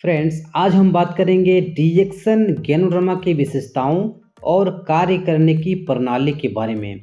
Friends, आज हम बात करेंगे डिजेक्शन गैनोडर्मा की विशेषताओं और कार्य करने की प्रणाली के बारे में,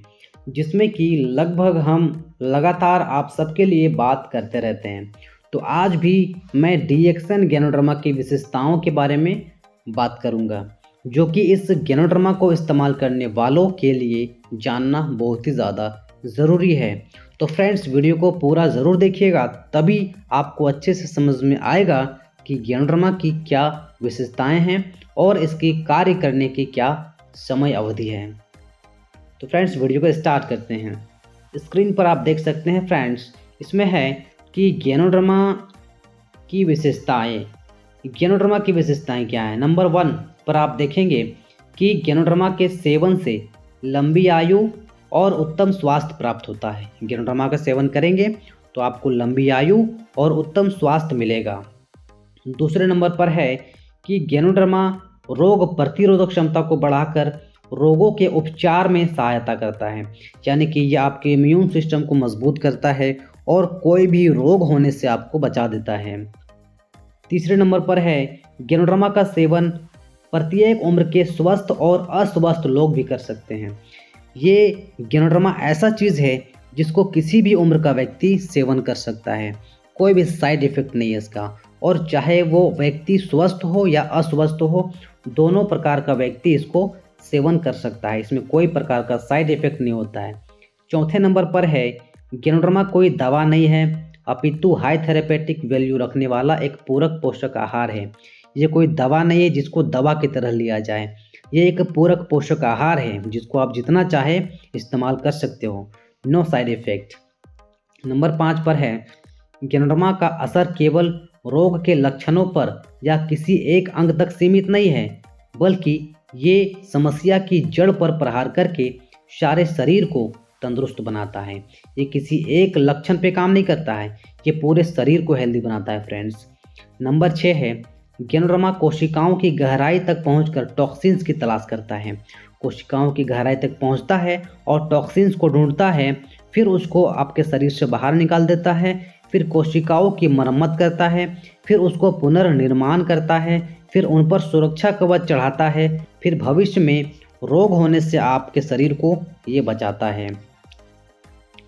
जिसमें कि लगभग हम लगातार आप सबके लिए बात करते रहते हैं। तो आज भी मैं डिजेक्शन गैनोडर्मा की विशेषताओं के बारे में बात करूंगा, जो कि इस गैनोडर्मा को इस्तेमाल करने वालों के लिए जानना बहुत ही ज़्यादा ज़रूरी है। तो फ्रेंड्स, वीडियो को पूरा ज़रूर देखिएगा, तभी आपको अच्छे से समझ में आएगा कि गैनोडर्मा की क्या विशेषताएं हैं और इसकी कार्य करने की क्या समय अवधि है। तो फ्रेंड्स, वीडियो को स्टार्ट करते हैं। स्क्रीन पर आप देख सकते हैं फ्रेंड्स, इसमें है कि गैनोडर्मा की विशेषताएं। गैनोडर्मा की विशेषताएं क्या है। नंबर 1 पर आप देखेंगे कि गैनोडर्मा के सेवन से लंबी आयु और उत्तम स्वास्थ्य प्राप्त होता है। गैनोडर्मा का सेवन करेंगे तो आपको लंबी आयु और उत्तम स्वास्थ्य मिलेगा। दूसरे नंबर पर है कि गैनोडर्मा रोग प्रतिरोधक क्षमता को बढ़ाकर रोगों के उपचार में सहायता करता है, यानी कि यह आपके इम्यून सिस्टम को मजबूत करता है और कोई भी रोग होने से आपको बचा देता है। तीसरे नंबर पर है गैनोडर्मा का सेवन प्रत्येक उम्र के स्वस्थ और अस्वस्थ लोग भी कर सकते हैं। ये गैनोडर्मा ऐसा चीज़ है जिसको किसी भी उम्र का व्यक्ति सेवन कर सकता है, कोई भी साइड इफ़ेक्ट नहीं है इसका। और चाहे वो व्यक्ति स्वस्थ हो या अस्वस्थ हो, दोनों प्रकार का व्यक्ति इसको सेवन कर सकता है, इसमें कोई प्रकार का साइड इफ़ेक्ट नहीं होता है। चौथे नंबर पर है गैनोडर्मा कोई दवा नहीं है, अपितु हाई थेरेपेटिक वैल्यू रखने वाला एक पूरक पोषक आहार है। ये कोई दवा नहीं है जिसको दवा की तरह लिया जाए, ये एक पूरक पोषक आहार है जिसको आप जितना चाहे इस्तेमाल कर सकते हो, नो साइड इफ़ेक्ट। नंबर 5 पर है गैनोडर्मा का असर केवल रोग के लक्षणों पर या किसी एक अंग तक सीमित नहीं है, बल्कि ये समस्या की जड़ पर प्रहार करके सारे शरीर को तंदुरुस्त बनाता है। ये किसी एक लक्षण पे काम नहीं करता है, ये पूरे शरीर को हेल्दी बनाता है फ्रेंड्स। नंबर 6 है गैनोडर्मा कोशिकाओं की गहराई तक पहुंचकर टॉक्सिन्स की तलाश करता है। कोशिकाओं की गहराई तक पहुंचता है और टॉक्सिन्स को ढूंढता है, फिर उसको आपके शरीर से बाहर निकाल देता है, फिर कोशिकाओं की मरम्मत करता है, फिर उसको पुनर्निर्माण करता है, फिर उन पर सुरक्षा कवच चढ़ाता है, फिर भविष्य में रोग होने से आपके शरीर को ये बचाता है।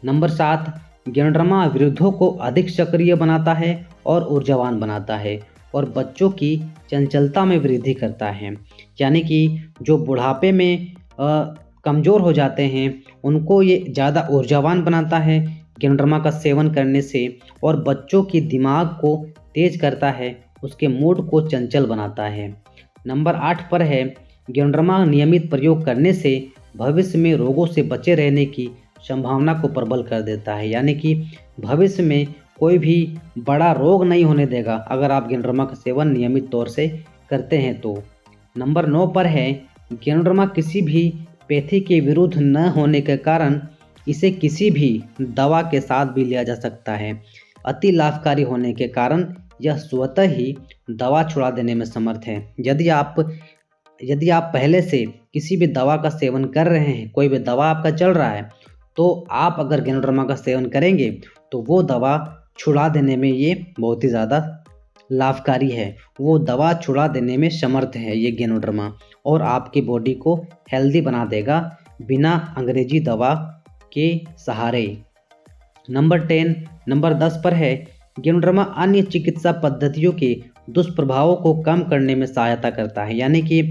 नंबर 7 गैनोडर्मा विरुद्धों को अधिक सक्रिय बनाता है और ऊर्जावान बनाता है और बच्चों की चंचलता में वृद्धि करता है, यानी कि जो बुढ़ापे में कमज़ोर हो जाते हैं उनको ये ज़्यादा ऊर्जावान बनाता है गैनोडर्मा का सेवन करने से, और बच्चों की दिमाग को तेज करता है, उसके मूड को चंचल बनाता है। नंबर 8 पर है गैनोडर्मा नियमित प्रयोग करने से भविष्य में रोगों से बचे रहने की संभावना को प्रबल कर देता है, यानी कि भविष्य में कोई भी बड़ा रोग नहीं होने देगा अगर आप गैनोडर्मा का सेवन नियमित तौर से करते हैं तो। नंबर 9 पर है गैनोडर्मा किसी भी पैथी के विरुद्ध न होने के कारण इसे किसी भी दवा के साथ भी लिया जा सकता है। अति लाभकारी होने के कारण यह स्वतः ही दवा छुड़ा देने में समर्थ है। यदि आप पहले से किसी भी दवा का सेवन कर रहे हैं, कोई भी दवा आपका चल रहा है, तो आप अगर गैनोडर्मा का सेवन करेंगे तो वो दवा छुड़ा देने में ये बहुत ही ज़्यादा लाभकारी है, वो दवा छुड़ा देने में समर्थ है ये गैनोडर्मा, और आपकी बॉडी को हेल्दी बना देगा बिना अंग्रेजी दवा के सहारे। नंबर 10 पर है गैनोडर्मा अन्य चिकित्सा पद्धतियों के दुष्प्रभावों को कम करने में सहायता करता है, यानी कि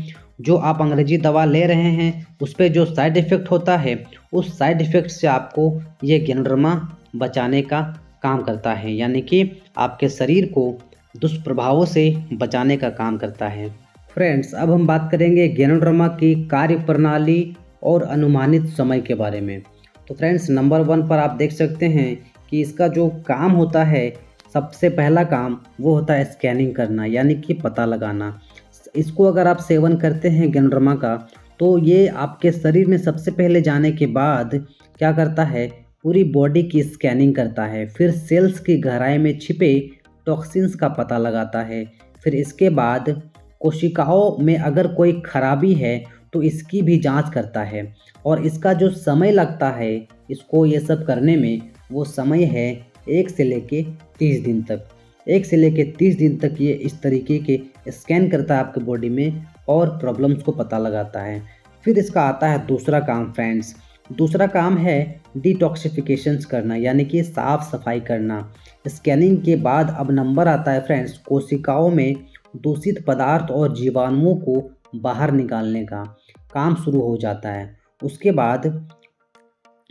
जो आप अंग्रेजी दवा ले रहे हैं उस पर जो साइड इफ़ेक्ट होता है, उस साइड इफ़ेक्ट से आपको ये गैनोडर्मा बचाने का काम करता है, यानी कि आपके शरीर को दुष्प्रभावों से बचाने का काम करता है। फ्रेंड्स, अब हम बात करेंगे गैनोडर्मा की कार्य प्रणाली और अनुमानित समय के बारे में। तो फ्रेंड्स, नंबर 1 पर आप देख सकते हैं कि इसका जो काम होता है, सबसे पहला काम वो होता है स्कैनिंग करना, यानी कि पता लगाना। इसको अगर आप सेवन करते हैं गैनोडर्मा का, तो ये आपके शरीर में सबसे पहले जाने के बाद क्या करता है, पूरी बॉडी की स्कैनिंग करता है, फिर सेल्स की गहराई में छिपे टॉक्सिन्स का पता लगाता है, फिर इसके बाद कोशिकाओं में अगर कोई खराबी है तो इसकी भी जांच करता है, और इसका जो समय लगता है इसको ये सब करने में, वो समय है 1 से लेके 30 दिन तक। 1 से लेके 30 दिन तक ये इस तरीके के स्कैन करता है आपके बॉडी में और प्रॉब्लम्स को पता लगाता है। फिर इसका आता है दूसरा काम फ्रेंड्स। दूसरा काम है डिटॉक्सिफिकेशंस करना, यानी कि साफ सफाई करना। स्कैनिंग के बाद अब नंबर आता है फ्रेंड्स कोशिकाओं में दूषित पदार्थ और जीवाणुओं को बाहर निकालने का काम शुरू हो जाता है। उसके बाद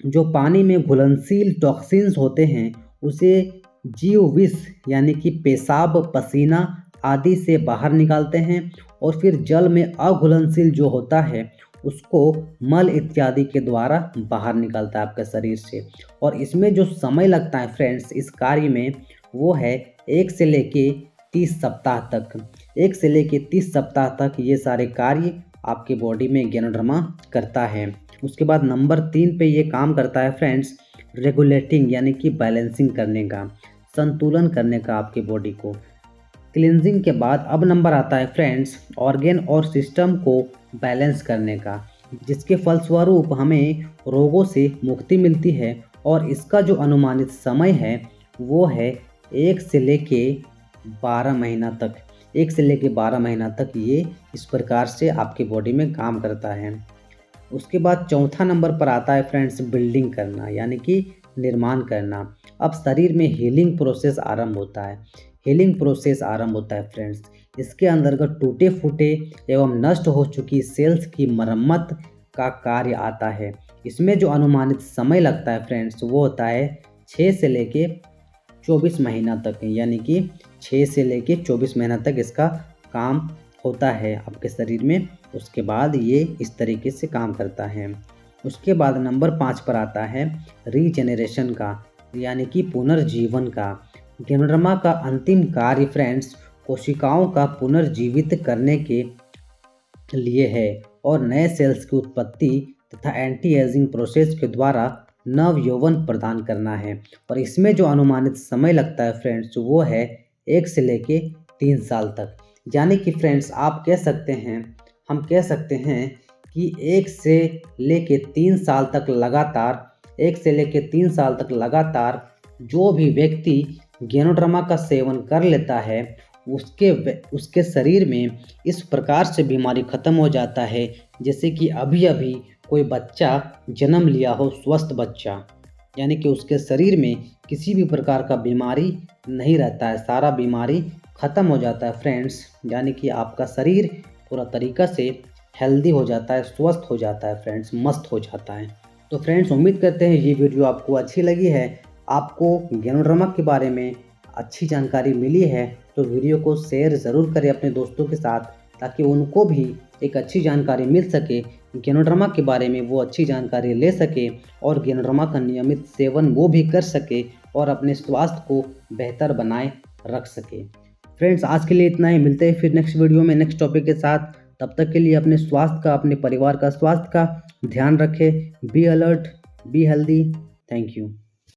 जो पानी में घुलनशील टॉक्सिन्स होते हैं उसे जीव विष यानी कि पेशाब, पसीना आदि से बाहर निकालते हैं और फिर जल में अघुलनशील जो होता है उसको मल इत्यादि के द्वारा बाहर निकालता है आपके शरीर से। और इसमें जो समय लगता है फ्रेंड्स इस कार्य में वो है 1 से लेके 30 सप्ताह तक। 1 से लेके 30 सप्ताह तक ये सारे कार्य आपके बॉडी में गैनोडर्मा करता है। उसके बाद नंबर 3 पे ये काम करता है फ्रेंड्स रेगुलेटिंग यानी कि बैलेंसिंग करने का, संतुलन करने का आपके बॉडी को। क्लींजिंग के बाद अब नंबर आता है फ्रेंड्स ऑर्गेन और सिस्टम को बैलेंस करने का, जिसके फलस्वरूप हमें रोगों से मुक्ति मिलती है। और इसका जो अनुमानित समय है वो है 1 से लेके 12 महीना तक। 1 से लेके 12 महीना तक ये इस प्रकार से आपके बॉडी में काम करता है। उसके बाद चौथा नंबर पर आता है फ्रेंड्स बिल्डिंग करना यानी कि निर्माण करना। अब शरीर में हीलिंग प्रोसेस आरंभ होता है। हीलिंग प्रोसेस आरंभ होता है फ्रेंड्स। इसके अंतर्गत टूटे फूटे एवं नष्ट हो चुकी सेल्स की मरम्मत का कार्य आता है। इसमें जो अनुमानित समय लगता है फ्रेंड्स वो होता है 6 से लेके 24 महीना तक, यानी कि 6 से लेके 24 महीना तक इसका काम होता है आपके शरीर में। उसके बाद ये इस तरीके से काम करता है। उसके बाद नंबर 5 पर आता है रीजेनरेशन का यानी कि पुनर्जीवन का। गैनोडर्मा का अंतिम कार्य फ्रेंड्स कोशिकाओं का पुनर्जीवित करने के लिए है और नए सेल्स की उत्पत्ति तथा एंटी एजिंग प्रोसेस के द्वारा नव यौवन प्रदान करना है। और इसमें जो अनुमानित समय लगता है फ्रेंड्स वो है 1 से लेके 3 साल तक। यानी कि फ्रेंड्स हम कह सकते हैं कि 1 से लेके 3 साल तक लगातार जो भी व्यक्ति गैनोडर्मा का सेवन कर लेता है उसके शरीर में इस प्रकार से बीमारी खत्म हो जाता है जैसे कि अभी अभी कोई बच्चा जन्म लिया हो, स्वस्थ बच्चा, यानी कि उसके शरीर में किसी भी प्रकार का बीमारी नहीं रहता है, सारा बीमारी ख़त्म हो जाता है फ्रेंड्स। यानी कि आपका शरीर पूरा तरीक़ा से हेल्दी हो जाता है, स्वस्थ हो जाता है फ्रेंड्स, मस्त हो जाता है। तो फ्रेंड्स उम्मीद करते हैं ये वीडियो आपको अच्छी लगी है, आपको गैनोडर्मा के बारे में अच्छी जानकारी मिली है। तो वीडियो को शेयर ज़रूर करें अपने दोस्तों के साथ ताकि उनको भी एक अच्छी जानकारी मिल सके, गैनोडर्मा के बारे में वो अच्छी जानकारी ले सके और गैनोडर्मा का नियमित सेवन वो भी कर सके और अपने स्वास्थ्य को बेहतर बनाए रख सके। फ्रेंड्स आज के लिए इतना ही, मिलते हैं फिर नेक्स्ट वीडियो में नेक्स्ट टॉपिक के साथ। तब तक के लिए अपने स्वास्थ्य का, अपने परिवार का स्वास्थ्य का ध्यान रखें। Be alert, be healthy. Thank you.